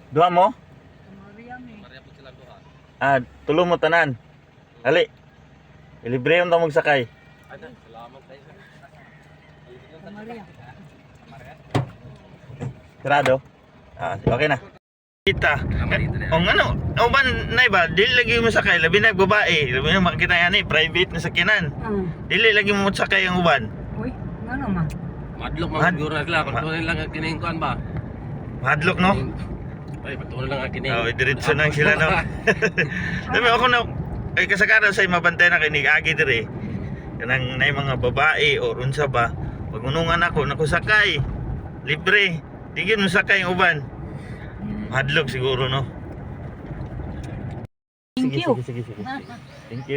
Duha mo? Maria po sila duha. Ah, tulo mo tanan. Ali. Libre yung tamog sakay. Ano? Salamat kayo sir. Sarado? Ah, okay na. Kita. O ano? O ba, nay ba? Dili lagi mo sakay. Labi na babae. Labi na makita yan eh. Private na sakinan. Dili lagi mo sakay ang uban. Uy, ano man? Madlok Mad- mga siguro na sila. Patuloy lang ang kiningkuan ba? Mahadlok no? Ay, patuloy lang ang kining. Oh, diretso na sila no. Sabi ako na ay kasagaran sa mabantay na kinig agi dire. Kanang nay mga babae o unsa ba? Pag unungan ako nakusakay. Libre. Digin mo sakay ang uban. Mahadlok siguro no. Thank you. Sige. Thank you.